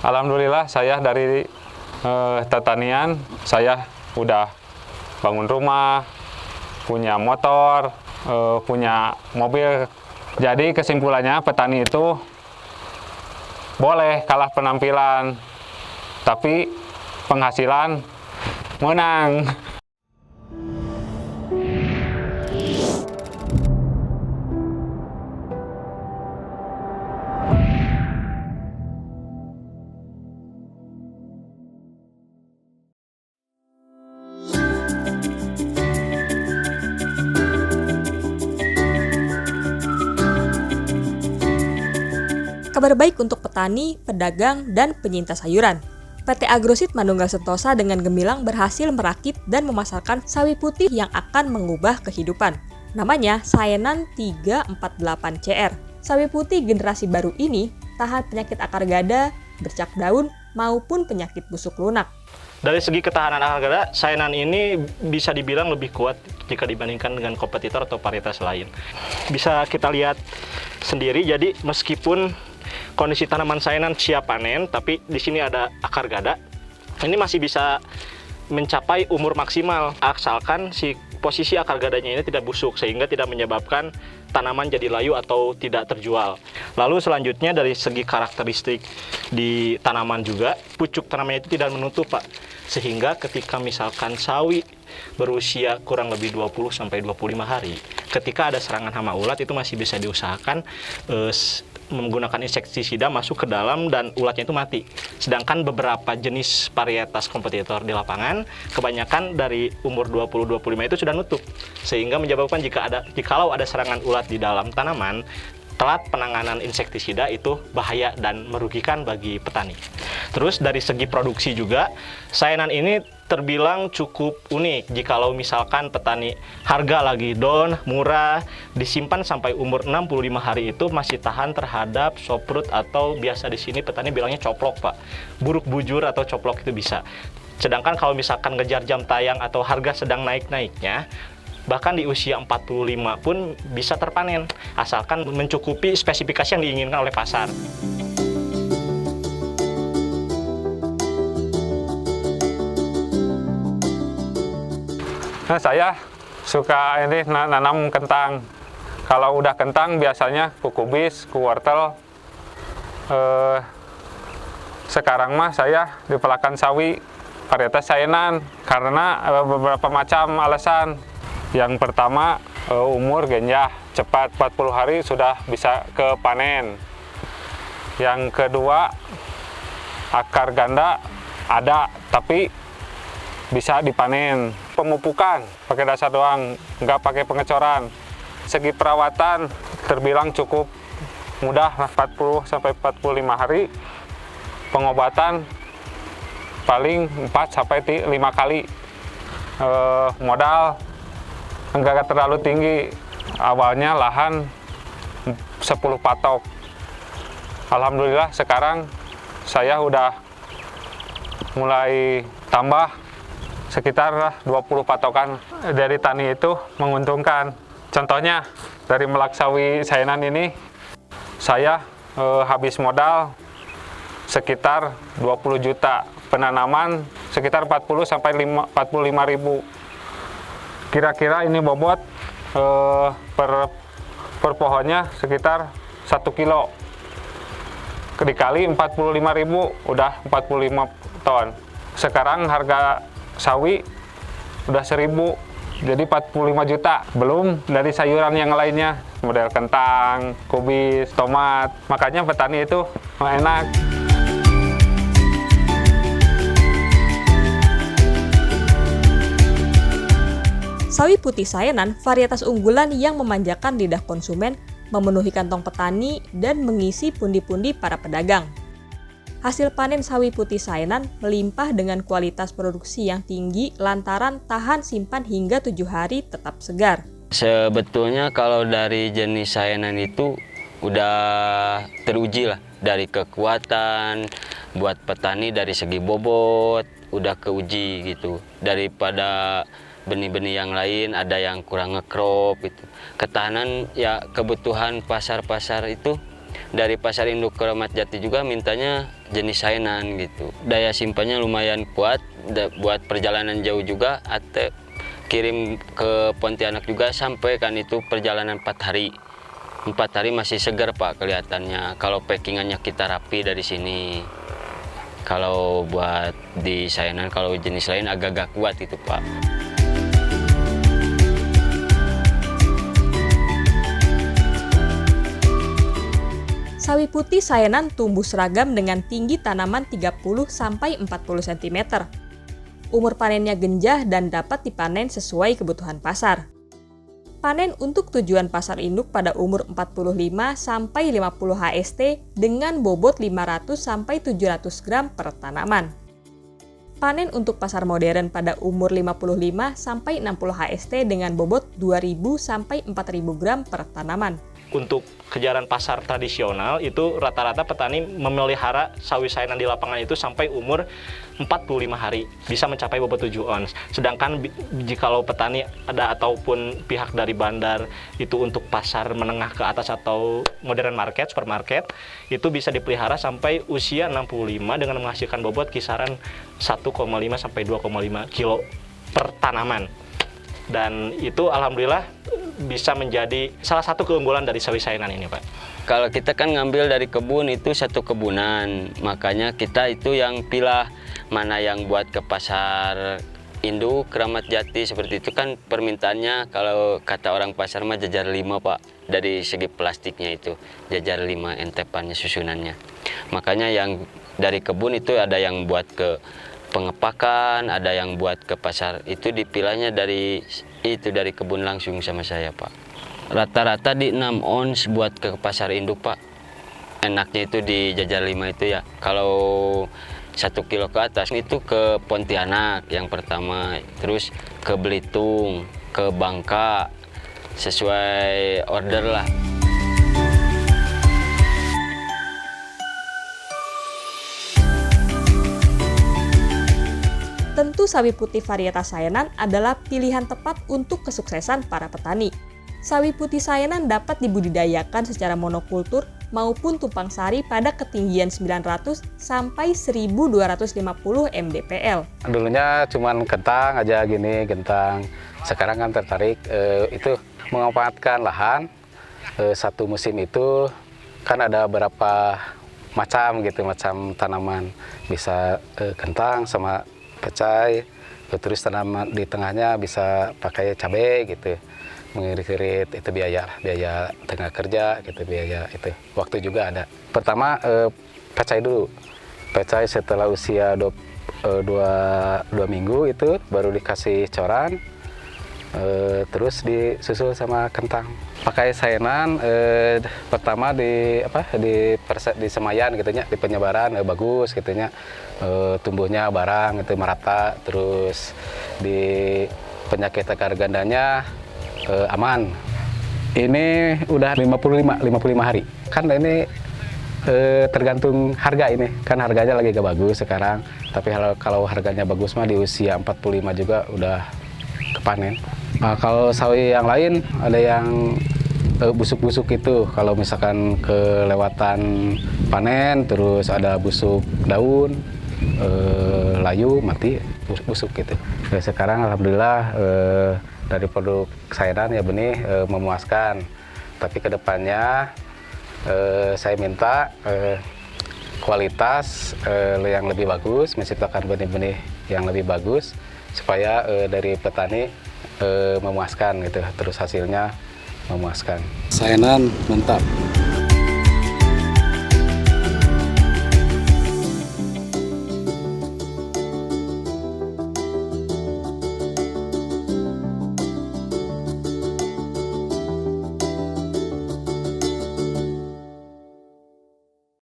Alhamdulillah saya dari pertanian, saya udah bangun rumah, punya motor, punya mobil. Jadi kesimpulannya petani itu boleh kalah penampilan, tapi penghasilan menang. Kabar baik untuk petani, pedagang, dan penyinta sayuran. PT Agroseed Manunggal Sentosa dengan gemilang berhasil merakit dan memasarkan sawi putih yang akan mengubah kehidupan. Namanya Saenan 348CR. Sawi putih generasi baru ini tahan penyakit akar gada, bercak daun, maupun penyakit busuk lunak. Dari segi ketahanan akar gada, Saenan ini bisa dibilang lebih kuat jika dibandingkan dengan kompetitor atau varietas lain. Bisa kita lihat sendiri, jadi meskipun kondisi tanaman Saenan siap panen, tapi di sini ada akar gada, ini masih bisa mencapai umur maksimal asalkan si posisi akar gadanya ini tidak busuk sehingga tidak menyebabkan tanaman jadi layu atau tidak terjual. Lalu selanjutnya dari segi karakteristik di tanaman juga, pucuk tanamannya itu tidak menutup, Pak. Sehingga ketika misalkan sawi berusia kurang lebih 20-25 hari, ketika ada serangan hama ulat itu masih bisa diusahakan menggunakan insektisida masuk ke dalam dan ulatnya itu mati. Sedangkan beberapa jenis varietas kompetitor di lapangan kebanyakan dari umur 20-25 itu sudah nutup, sehingga menyebabkan jikalau ada serangan ulat di dalam tanaman, telat penanganan insektisida itu bahaya dan merugikan bagi petani. Terus dari segi produksi juga, Saenan ini terbilang cukup unik. Jikalau misalkan petani harga lagi down, murah, disimpan sampai umur 65 hari itu masih tahan terhadap soprut atau biasa di sini petani bilangnya coplok, Pak. Buruk bujur atau coplok itu bisa. Sedangkan kalau misalkan ngejar jam tayang atau harga sedang naik-naiknya, bahkan di usia 45 pun bisa terpanen, asalkan mencukupi spesifikasi yang diinginkan oleh pasar. Nah, saya suka ini nanam kentang. Kalau udah kentang biasanya kukubis, wortel. Sekarang mah saya di pelakan sawi varietas Saenan karena beberapa macam alasan. Yang pertama, umur genjah cepat, 40 hari sudah bisa ke panen. Yang kedua, akar ganda ada tapi bisa dipanen. Pemupukan pakai dasar doang, nggak pakai pengecoran. Segi perawatan terbilang cukup mudah, 40-45 hari. Pengobatan paling 4-5 kali. Modal enggak terlalu tinggi, awalnya lahan 10 patok. Alhamdulillah sekarang saya udah mulai tambah sekitar 20 patokan. Dari tani itu menguntungkan. Contohnya dari melak sawi Saenan ini saya habis modal sekitar 20 juta, penanaman sekitar 40-45 ribu. Kira-kira ini bobot per pohonnya sekitar 1 kilo. Dikali 45.000 udah 45 ton. Sekarang harga sawi udah 1.000, jadi 45 juta. Belum dari sayuran yang lainnya, model kentang, kubis, tomat. Makanya petani itu enak. Sawi putih Saenan varietas unggulan yang memanjakan lidah konsumen, memenuhi kantong petani, dan mengisi pundi-pundi para pedagang. Hasil panen sawi putih Saenan melimpah dengan kualitas produksi yang tinggi lantaran tahan simpan hingga 7 hari tetap segar. Sebetulnya kalau dari jenis Saenan itu udah teruji lah, dari kekuatan buat petani dari segi bobot udah keuji gitu. Daripada benih-benih yang lain ada yang kurang ngekrop gitu. Ketahanan ya kebutuhan pasar-pasar itu dari pasar induk Kramat Jati juga mintanya jenis saenan gitu. Daya simpannya lumayan kuat, buat perjalanan jauh juga, atau kirim ke Pontianak juga sampai kan itu perjalanan 4 hari. 4 hari masih segar Pak kelihatannya. Kalau packingannya kita rapi dari sini. Kalau buat di saenan, kalau jenis lain agak-agak kuat itu Pak. Sawi putih saenan tumbuh seragam dengan tinggi tanaman 30-40 cm. Umur panennya genjah dan dapat dipanen sesuai kebutuhan pasar. Panen untuk tujuan pasar induk pada umur 45-50 HST dengan bobot 500-700 gram per tanaman. Panen untuk pasar modern pada umur 55-60 HST dengan bobot 2.000-4.000 gram per tanaman. Untuk kejaran pasar tradisional itu rata-rata petani memelihara sawi saenan di lapangan itu sampai umur 45 hari bisa mencapai bobot 7 ons. Sedangkan jikalau petani ada ataupun pihak dari bandar itu untuk pasar menengah ke atas atau modern market, supermarket, itu bisa dipelihara sampai usia 65 dengan menghasilkan bobot kisaran 1,5 sampai 2,5 kilo per tanaman. Dan itu alhamdulillah bisa menjadi salah satu keunggulan dari sawi saenan ini Pak. Kalau kita kan ngambil dari kebun itu satu kebunan, makanya kita itu yang pilah mana yang buat ke pasar induk Kramat Jati seperti itu kan permintaannya kalau kata orang pasar mah jajar 5 Pak. Dari segi plastiknya itu jajar 5 entepannya susunannya. Makanya yang dari kebun itu ada yang buat ke pengepakan, ada yang buat ke pasar, itu dipilahnya dari kebun langsung sama saya Pak. Rata-rata di 6 ons buat ke pasar induk Pak. Enaknya itu di jajar 5 itu ya. Kalau 1 kilo ke atas itu ke Pontianak yang pertama, terus ke Belitung, ke Bangka, sesuai order lah. Tentu sawi putih varietas saenan adalah pilihan tepat untuk kesuksesan para petani. Sawi putih saenan dapat dibudidayakan secara monokultur maupun tumpang sari pada ketinggian 900 sampai 1250 mdpl. Dulunya cuman kentang aja gini, kentang. Sekarang kan tertarik itu memanfaatkan lahan. Satu musim itu kan ada berapa macam gitu, macam tanaman. Bisa kentang sama pecai, terus tanaman di tengahnya bisa pakai cabai gitu, mengirit-irit, itu biaya tenaga kerja gitu, biaya itu waktu juga ada. Pertama pecai dulu, pecai setelah usia 2 minggu itu baru dikasih coran, terus disusul sama kentang. Pakai saenan pertama di semayan gitunya, di penyebaran bagus gitunya, tumbuhnya barang itu merata, terus di penyakit akar gandanya aman. Ini udah 55 hari. Kan ini tergantung harga, ini kan harganya lagi gak bagus sekarang, tapi kalau harganya bagus mah di usia 45 juga udah kepanen. Nah, kalau sawi yang lain ada yang busuk-busuk itu, kalau misalkan kelewatan panen terus ada busuk daun, layu mati, busuk gitu. Sekarang alhamdulillah dari produk saenan ya benih memuaskan, tapi kedepannya saya minta kualitas yang lebih bagus, menciptakan benih-benih yang lebih bagus supaya dari petani memuaskan gitu, terus hasilnya memuaskan. Saenan mantap.